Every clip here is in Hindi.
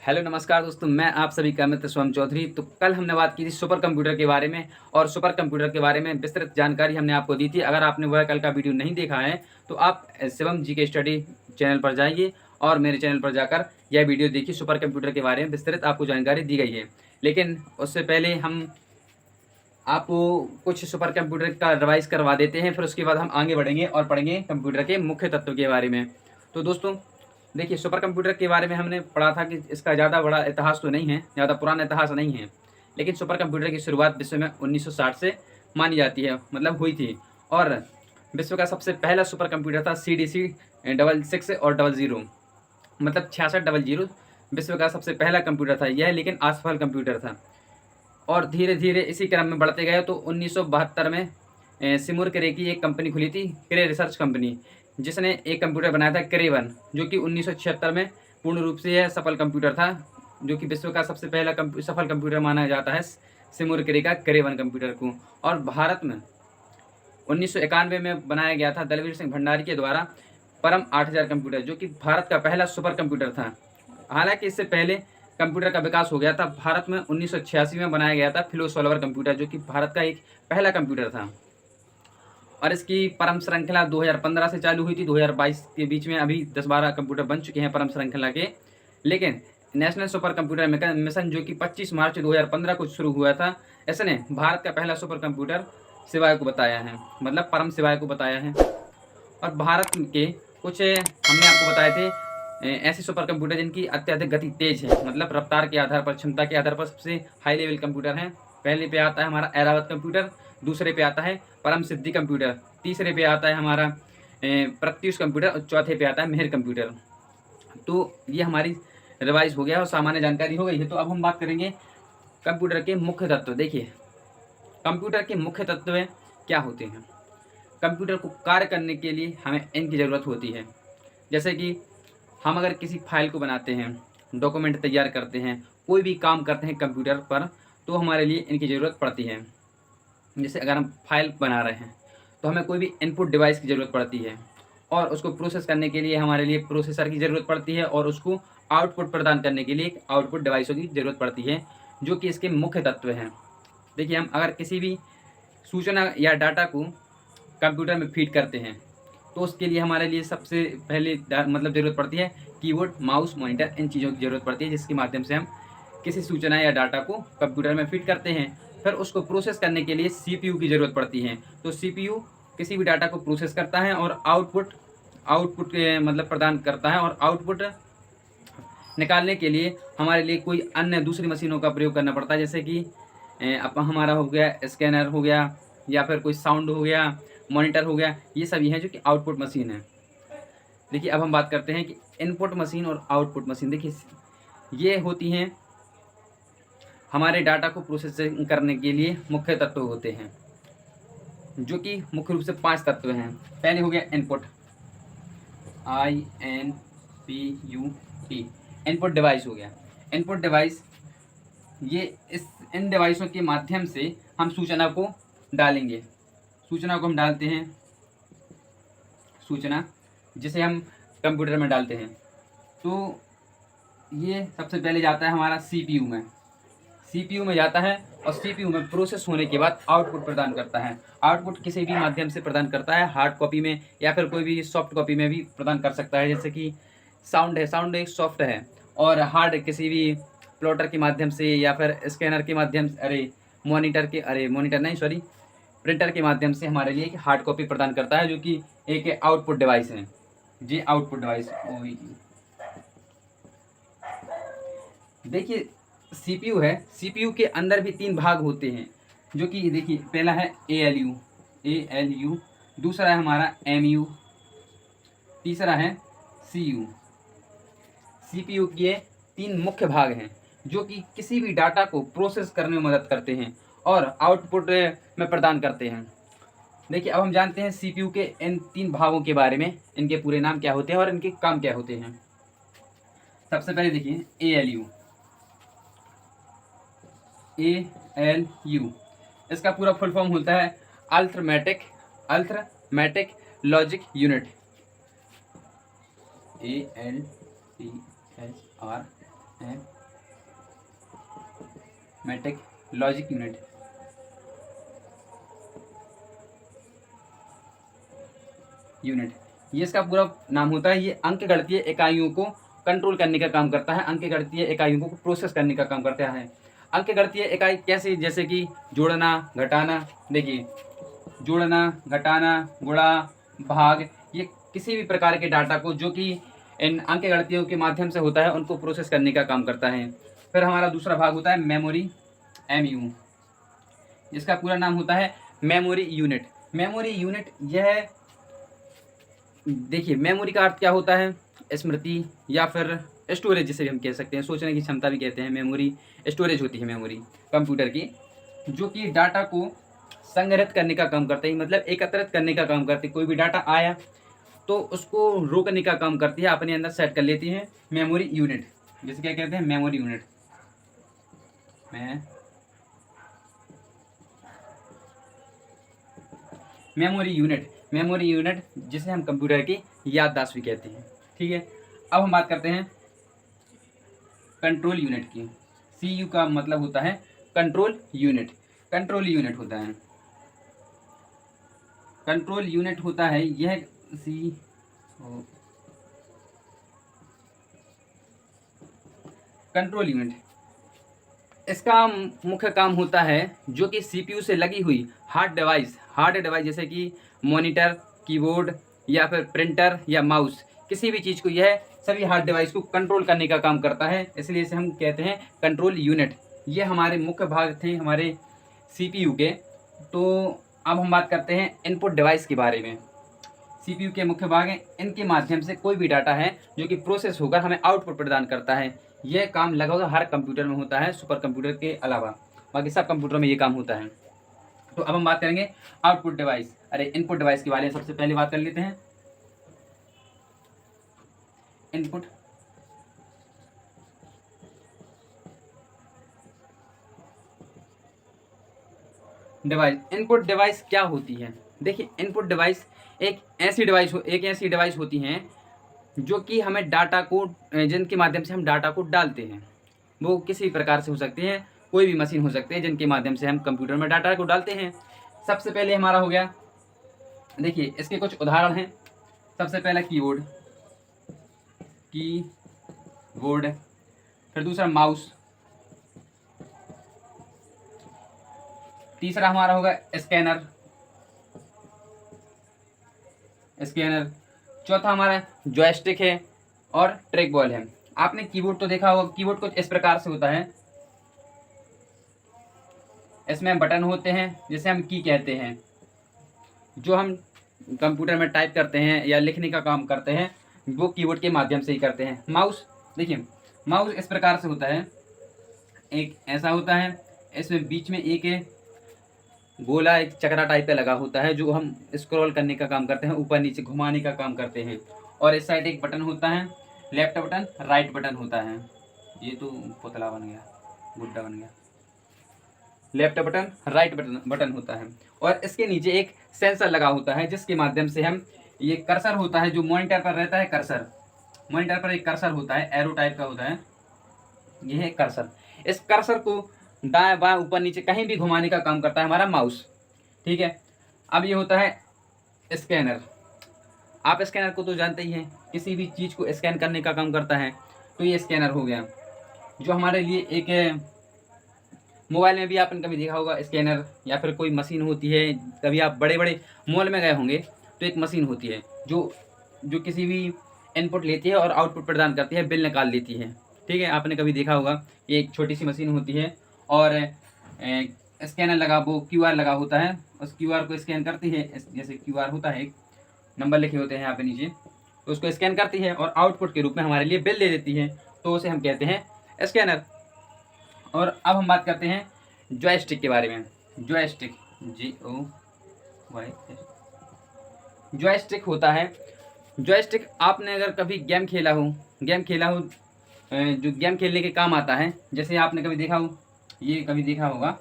हेलो नमस्कार दोस्तों, मैं आप सभी का मित्र शिवम चौधरी। तो कल हमने बात की थी सुपर कंप्यूटर के बारे में और सुपर कंप्यूटर के बारे में विस्तृत जानकारी हमने आपको दी थी। अगर आपने वह कल का वीडियो नहीं देखा है तो आप शिवम जी के स्टडी चैनल पर जाइए और मेरे चैनल पर जाकर यह वीडियो देखिए। सुपर कंप्यूटर के बारे में विस्तृत आपको जानकारी दी गई है। लेकिन उससे पहले हम आपको कुछ सुपर कंप्यूटर का रिवाइज करवा देते हैं, फिर उसके बाद हम आगे बढ़ेंगे और पढ़ेंगे कंप्यूटर के मुख्य तत्व के बारे में। तो दोस्तों देखिए, सुपर कंप्यूटर के बारे में हमने पढ़ा था कि इसका ज़्यादा बड़ा इतिहास तो नहीं है, ज़्यादा पुराना इतिहास नहीं है। लेकिन सुपर कंप्यूटर की शुरुआत विश्व में 1960 से मानी जाती है, मतलब हुई थी। और विश्व का सबसे पहला सुपर कंप्यूटर था CDC 66 और 00, मतलब 6600। विश्व का सबसे पहला कंप्यूटर था यह, लेकिन असफल कंप्यूटर था। और धीरे धीरे इसी क्रम में बढ़ते गए तो 1972 में सिमुर क्रे की एक कंपनी खुली थी, क्रे रिसर्च कंपनी, जिसने एक कंप्यूटर बनाया था क्रे 1, जो कि 1976 में पूर्ण रूप से यह सफल कंप्यूटर था, जो कि विश्व का सबसे पहला सफल कंप्यूटर माना जाता है सिमुर क्रे का क्रे 1 कंप्यूटर को। और भारत में 1991 में बनाया गया था दलवीर सिंह भंडारी के द्वारा परम 8000 कंप्यूटर, जो कि भारत का पहला सुपर कंप्यूटर था। हालांकि इससे पहले कंप्यूटर का विकास हो गया था। भारत में 1986 में बनाया गया था फिलो सोल्वर कंप्यूटर, जो कि भारत का एक पहला कंप्यूटर था। और इसकी परम श्रृंखला 2015 से चालू हुई थी, 2022 के बीच में अभी 10-12 कंप्यूटर बन चुके हैं परम श्रृंखला के। लेकिन नेशनल सुपर कंप्यूटर मिशन, जो कि 25 मार्च 2015 को शुरू हुआ था, इसने भारत का पहला सुपर कंप्यूटर शिवाय को बताया है, मतलब परम शिवाय को बताया है। और भारत के कुछ हमने आपको बताए थे ऐसे सुपर कंप्यूटर जिनकी अत्यधिक गति तेज है, मतलब रफ्तार के आधार पर, क्षमता के आधार पर सबसे हाई लेवल कंप्यूटर हैं। पहले पे आता है हमारा ऐरावत कंप्यूटर, दूसरे पे आता है परम सिद्धि कंप्यूटर, तीसरे पे आता है हमारा प्रत्युष कंप्यूटर और चौथे पे आता है मेहर कंप्यूटर। तो ये हमारी रिवाइज हो गया और सामान्य जानकारी हो गई है। तो अब हम बात करेंगे कंप्यूटर के मुख्य तत्व। देखिए, कंप्यूटर के मुख्य तत्व क्या होते हैं। कंप्यूटर को कार्य करने के लिए हमें इनकी ज़रूरत होती है। जैसे कि हम अगर किसी फाइल को बनाते हैं, डॉक्यूमेंट तैयार करते हैं, कोई भी काम करते हैं कंप्यूटर पर, तो हमारे लिए इनकी ज़रूरत पड़ती है। जैसे अगर हम फाइल बना रहे हैं तो हमें कोई भी इनपुट डिवाइस की ज़रूरत पड़ती है, और उसको प्रोसेस करने के लिए हमारे लिए प्रोसेसर की ज़रूरत पड़ती है, और उसको आउटपुट प्रदान करने के लिए एक आउटपुट डिवाइसों की ज़रूरत पड़ती है, जो कि इसके मुख्य तत्व हैं। देखिए, हम अगर किसी भी सूचना या डाटा को कंप्यूटर में फीड करते हैं तो उसके लिए हमारे लिए सबसे पहले मतलब ज़रूरत पड़ती है कीबोर्ड, माउस, मॉनिटर, इन चीज़ों की ज़रूरत पड़ती है, जिसके माध्यम से हम किसी सूचना या डाटा को कंप्यूटर में फीड करते हैं। फिर उसको प्रोसेस करने के लिए CPU की ज़रूरत पड़ती है। तो CPU किसी भी डाटा को प्रोसेस करता है और आउटपुट आउटपुट मतलब प्रदान करता है, और आउटपुट निकालने के लिए हमारे लिए कोई अन्य दूसरी मशीनों का प्रयोग करना पड़ता है। जैसे कि अब हमारा हो गया स्कैनर हो गया, या फिर कोई साउंड हो गया, मॉनिटर हो गया, ये सभी हैं जो कि आउटपुट मशीन है। देखिए, अब हम बात करते हैं कि इनपुट मशीन और आउटपुट मशीन। देखिए, ये होती हैं हमारे डाटा को प्रोसेसिंग करने के लिए मुख्य तत्व होते हैं, जो कि मुख्य रूप से 5 तत्व हैं। पहले हो गया इनपुट, INPUT, इनपुट डिवाइस हो गया। इनपुट डिवाइस, ये इन डिवाइसों के माध्यम से हम सूचना को डालेंगे। सूचना को हम डालते हैं, सूचना जिसे हम कंप्यूटर में डालते हैं। तो ये सबसे पहले जाता है हमारा CPU में, CPU में जाता है, और CPU में प्रोसेस होने के बाद आउटपुट प्रदान करता है। आउटपुट किसी भी माध्यम से प्रदान करता है, हार्ड कॉपी में या फिर कोई भी सॉफ्ट कॉपी में भी प्रदान कर सकता है। जैसे कि साउंड है, साउंड एक सॉफ्ट है, और हार्ड किसी भी प्लॉटर के माध्यम से या फिर स्कैनर के माध्यम से, मॉनिटर नहीं, सॉरी, प्रिंटर के माध्यम से हमारे लिए एक हार्ड कॉपी प्रदान करता है, जो कि एक आउटपुट डिवाइस है। जी, आउटपुट डिवाइस। देखिए, CPU है, CPU के अंदर भी 3 भाग होते हैं, जो कि देखिए पहला है ALU, दूसरा है हमारा MU, तीसरा है CU। CPU के 3 मुख्य भाग हैं, जो कि किसी भी डाटा को प्रोसेस करने में मदद करते हैं और आउटपुट में प्रदान करते हैं। देखिए, अब हम जानते हैं CPU के इन 3 भागों के बारे में, इनके पूरे नाम क्या होते हैं और इनके काम क्या होते हैं। सबसे पहले देखिए ALU, इसका पूरा फुल फॉर्म होता है arithmetic logic unit, ALTHR metric logic unit. ये इसका पूरा नाम होता है। ये अंकगणितीय इकाइयों को कंट्रोल करने का काम करता है, अंकगणितीय इकाइयों को प्रोसेस करने का काम करता है। अंकगणितीय इकाई कैसे, जैसे कि जोड़ना घटाना। देखिए, जोड़ना घटाना गुणा भाग, ये किसी भी प्रकार के डाटा को जो कि इन अंकगणितियों के माध्यम से होता है उनको प्रोसेस करने का काम करता है। फिर हमारा दूसरा भाग होता है मेमोरी, MU, जिसका पूरा नाम होता है मेमोरी यूनिट। मेमोरी यूनिट यह, देखिए मेमोरी का अर्थ क्या होता है, स्मृति या फिर स्टोरेज जिसे भी हम कह सकते हैं, सोचने की क्षमता भी कहते हैं। मेमोरी स्टोरेज होती है मेमोरी कंप्यूटर की, जो कि डाटा को संग्रहित करने का काम करती है, मतलब एकत्रित करने का काम करती है। कोई भी डाटा आया तो उसको रोकने का काम करती है, अपने अंदर सेट कर लेती है मेमोरी यूनिट, जिसे क्या कहते हैं, मेमोरी यूनिट। मेमोरी यूनिट जिसे हम कंप्यूटर की याददाश्त भी कहते हैं। ठीक है, अब हम बात करते हैं कंट्रोल यूनिट की। CU का मतलब होता है कंट्रोल यूनिट। कंट्रोल यूनिट होता है, कंट्रोल यूनिट होता है यह कंट्रोल यूनिट, इसका मुख्य काम होता है जो कि CPU से लगी हुई हार्ड डिवाइस जैसे कि मॉनिटर, कीबोर्ड या फिर प्रिंटर या माउस, किसी भी चीज़ को, यह सभी हार्ड डिवाइस को कंट्रोल करने का काम करता है, इसलिए इसे हम कहते हैं कंट्रोल यूनिट। ये हमारे मुख्य भाग थे हमारे CPU के। तो अब हम बात करते हैं इनपुट डिवाइस के बारे में। CPU के मुख्य भाग हैं, इनके माध्यम से कोई भी डाटा है जो कि प्रोसेस होकर हमें आउटपुट प्रदान करता है। यह काम लगभग हर कंप्यूटर में होता है, सुपर कंप्यूटर के अलावा बाकी सब कंप्यूटर में ये काम होता है। तो अब हम बात करेंगे आउटपुट डिवाइस, इनपुट डिवाइस के बारे में सबसे पहले बात कर लेते हैं। इनपुट डिवाइस क्या होती है? देखिए, इनपुट डिवाइस एक ऐसी डिवाइस होती हैं जो कि हमें डाटा को, जिनके माध्यम से हम डाटा को डालते हैं। वो किसी भी प्रकार से हो सकती हैं, कोई भी मशीन हो सकती है जिनके माध्यम से हम कंप्यूटर में डाटा को डालते हैं। सबसे पहले हमारा हो गया, देखिए इसके कुछ उदाहरण हैं। सबसे पहला कीबोर्ड, फिर दूसरा माउस, तीसरा हमारा होगा स्कैनर, चौथा हमारा जॉयस्टिक है और ट्रैक बॉल है। आपने कीबोर्ड तो देखा होगा, कीबोर्ड कुछ इस प्रकार से होता है। इसमें बटन होते हैं जिसे हम की कहते हैं, जो हम कंप्यूटर में टाइप करते हैं या लिखने का काम करते हैं वो कीबोर्ड के माध्यम से ही करते हैं। माउस, देखिए माउस इस प्रकार से होता है, एक ऐसा होता है, इसमें बीच में एक गोला, एक चक्रा टाइप का लगा होता है जो हम स्क्रॉल करने का काम करते हैं, ऊपर नीचे घुमाने का काम करते हैं। और इस साइड एक बटन होता है, लेफ्ट बटन, राइट बटन होता है। ये तो पुतला बन गया, गुड्डा बन गया। लेफ्ट बटन, राइट बटन होता है। और इसके नीचे एक सेंसर लगा होता है जिसके माध्यम से हम, ये कर्सर होता है जो मॉनिटर पर रहता है, कर्सर, मॉनिटर पर एक कर्सर होता है, एरो टाइप का होता है, यह है कर्सर। इस कर्सर को दाएं बाएं ऊपर नीचे कहीं भी घुमाने का काम करता है हमारा माउस। ठीक है, अब ये होता है स्कैनर। आप स्कैनर को तो जानते ही हैं, किसी भी चीज़ को स्कैन करने का काम करता है। तो ये स्कैनर हो गया, जो हमारे लिए एक, मोबाइल में भी आपने कभी देखा होगा स्कैनर, या फिर कोई मशीन होती है, कभी आप बड़े बड़े मॉल में गए होंगे तो एक मशीन होती है जो किसी भी इनपुट लेती है और आउटपुट प्रदान करती है, बिल निकाल देती है। ठीक है, आपने कभी देखा होगा, ये एक छोटी सी मशीन होती है और स्कैनर लगा, वो QR लगा होता है, उस QR को स्कैन करती है। जैसे QR होता है, एक नंबर लिखे होते हैं यहाँ पे नीचे, तो उसको स्कैन करती है और आउटपुट के रूप में हमारे लिए बिल दे देती है, तो उसे हम कहते हैं स्कैनर। और अब हम बात करते हैं जॉयस्टिक के बारे में। जॉयस्टिक, जॉयस्टिक होता है, जॉयस्टिक आपने अगर कभी गेम खेला हो, जो गेम खेलने के काम आता है, जैसे आपने कभी देखा हो, ये कभी देखा होगा,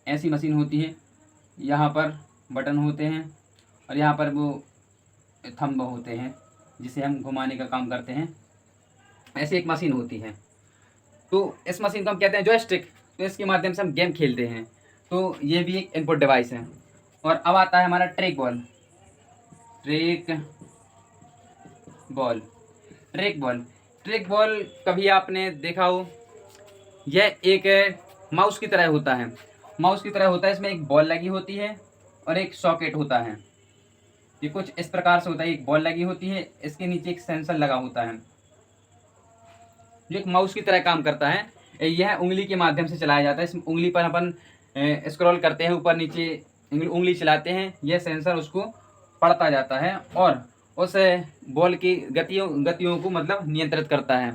ऐसी मशीन होती है, यहाँ पर बटन होते हैं और यहाँ पर वो थंब होते हैं जिसे हम घुमाने का काम करते हैं, ऐसी एक मशीन होती है। तो इस मशीन को हम कहते हैं जॉयस्टिक। तो इसके माध्यम से हम गेम खेलते हैं। तो ये भी एक इनपुट डिवाइस है। और अब आता है हमारा track ball. Track ball track ball track ball कभी आपने देखा हो, यह एक माउस की तरह होता है। माउस की तरह होता है, इसमें एक बॉल लगी होती है और एक सॉकेट होता है। ये कुछ इस प्रकार से होता है, एक बॉल लगी होती है, इसके नीचे एक सेंसर लगा होता है जो एक माउस की तरह काम करता है। यह उंगली के माध्यम से चलाया जाता है। इस उंगली पर अपन स्क्रॉल करते हैं, ऊपर नीचे उंगली चलाते हैं, यह सेंसर उसको पढ़ता जाता है और उस बॉल की गतियों को मतलब नियंत्रित करता है।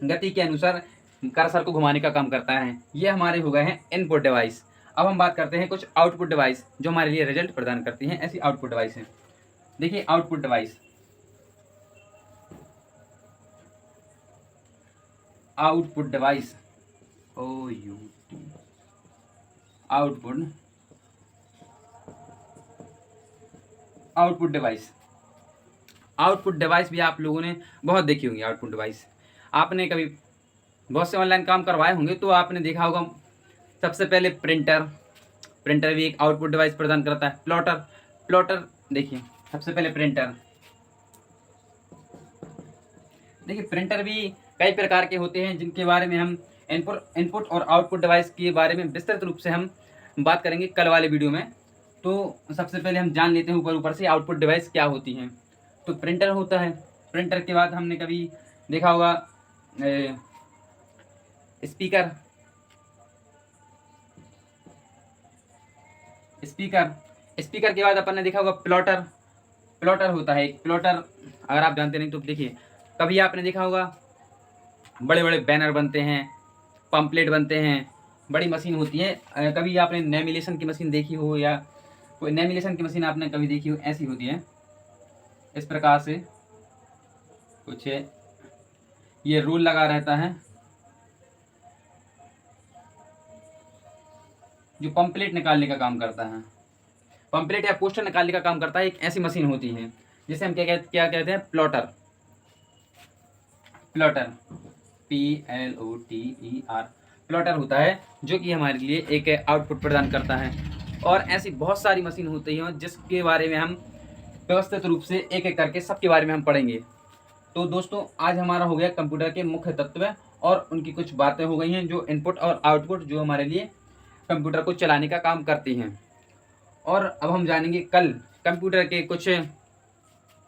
गति के अनुसार कर्सर को घुमाने का काम करता है। ये हमारे हो गए हैं इनपुट डिवाइस। अब हम बात करते हैं कुछ आउटपुट डिवाइस जो हमारे लिए रिजल्ट प्रदान करती हैं। ऐसी आउटपुट डिवाइस हैं। देखिए output device, output device output device output device भी आप लोगों ने बहुत देखी होंगी। आउटपुट डिवाइस आपने कभी बहुत से ऑनलाइन काम करवाए होंगे तो आपने देखा होगा। सबसे पहले प्रिंटर भी एक आउटपुट डिवाइस प्रदान करता है। प्लॉटर देखिए, सबसे पहले प्रिंटर देखिए। प्रिंटर भी कई प्रकार के होते हैं जिनके बारे में हम इनपुट और आउटपुट डिवाइस के बारे में विस्तृत रूप से हम बात करेंगे कल वाले वीडियो में। तो सबसे पहले हम जान लेते हैं ऊपर से आउटपुट डिवाइस क्या होती हैं। तो प्रिंटर होता है। प्रिंटर के बाद हमने कभी देखा होगा स्पीकर के बाद अपन ने देखा होगा प्लॉटर होता है एक। प्लॉटर अगर आप जानते नहीं तो देखिए, कभी आपने देखा होगा बड़े बड़े बैनर बनते हैं, पम्पलेट बनते हैं, बड़ी मशीन होती है। कभी आपने लेमिनेशन की मशीन देखी हो या कोई लेमिनेशन की मशीन आपने कभी देखी हो, ऐसी होती है इस प्रकार से कुछ ये रूल लगा रहता है जो पम्पलेट निकालने का काम करता है। पम्पलेट या पोस्टर निकालने का काम करता है। एक ऐसी मशीन होती है जिसे हम क्या कहते हैं, प्लॉटर PLOTER प्लॉटर होता है जो कि हमारे लिए एक आउटपुट प्रदान करता है। और ऐसी बहुत सारी मशीन होती हैं जिसके बारे में हम व्यवस्थित रूप से एक एक करके सबके बारे में हम पढ़ेंगे। तो दोस्तों आज हमारा हो गया कंप्यूटर के मुख्य तत्व और उनकी कुछ बातें हो गई हैं जो इनपुट और आउटपुट जो हमारे लिए कंप्यूटर को चलाने का काम करती हैं। और अब हम जानेंगे कल कंप्यूटर के कुछ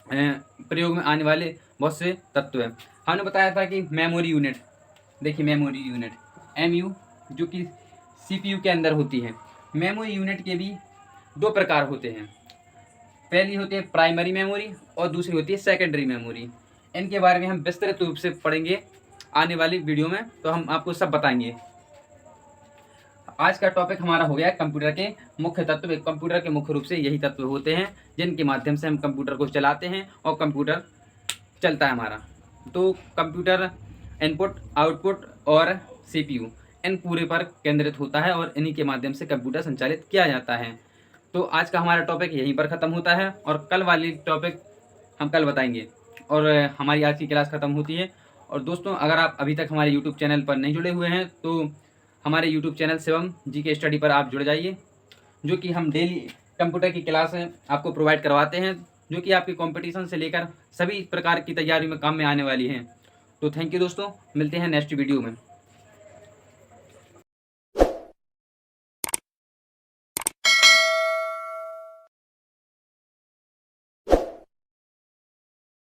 प्रयोग में आने वाले बहुत से तत्व हैं। हमने बताया था कि मेमोरी यूनिट, देखिए मेमोरी यूनिट MU जो कि CPU के अंदर होती है। मेमोरी यूनिट के भी दो प्रकार होते हैं। पहली होती है प्राइमरी मेमोरी और दूसरी होती है सेकेंडरी मेमोरी। इनके बारे में हम विस्तृत रूप से पढ़ेंगे आने वाली वीडियो में, तो हम आपको सब बताएंगे। आज का टॉपिक हमारा हो गया कंप्यूटर के मुख्य तत्व। कंप्यूटर के मुख्य रूप से यही तत्व होते हैं जिनके माध्यम से हम कंप्यूटर को चलाते हैं और कंप्यूटर चलता है हमारा। तो कंप्यूटर इनपुट, आउटपुट और CPU इन पूरे पर केंद्रित होता है और इन्हीं के माध्यम से कंप्यूटर संचालित किया जाता है। तो आज का हमारा टॉपिक यहीं पर ख़त्म होता है और कल वाली टॉपिक हम कल बताएंगे और हमारी आज की क्लास ख़त्म होती है। और दोस्तों अगर आप अभी तक हमारे यूट्यूब चैनल पर नहीं जुड़े हुए हैं तो हमारे YouTube channel Shivam GK study पर आप जुड़ जाइए, जो कि हम डेली कंप्यूटर की क्लास आपको प्रोवाइड करवाते हैं जो कि आपके कंपटीशन से लेकर सभी प्रकार की तैयारी में काम में आने वाली हैं। तो थैंक यू दोस्तों, मिलते हैं नेक्स्ट वीडियो में।